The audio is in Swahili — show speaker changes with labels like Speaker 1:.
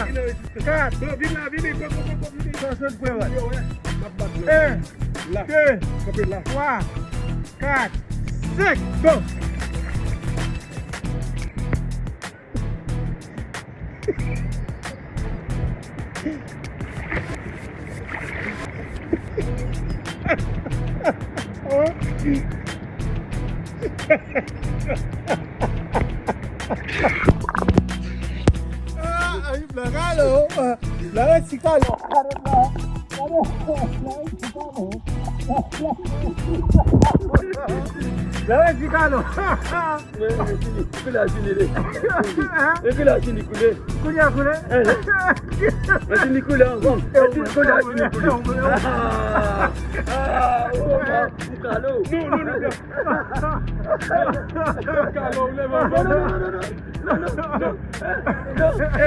Speaker 1: 4,
Speaker 2: Vini,
Speaker 1: ça saute pour moi.
Speaker 2: là.
Speaker 1: 1,
Speaker 2: Là.
Speaker 1: 2,
Speaker 2: Capé là.
Speaker 1: 3, 4, 5, go! Ay, plagalo. Lahat si Kalo. Lahat si Kalo.
Speaker 2: Kula sini deh. Kula sini kule.
Speaker 1: Kunya kule.
Speaker 2: Sini kule bang. Kula sini kule. Kalau. No. Kalau level. No.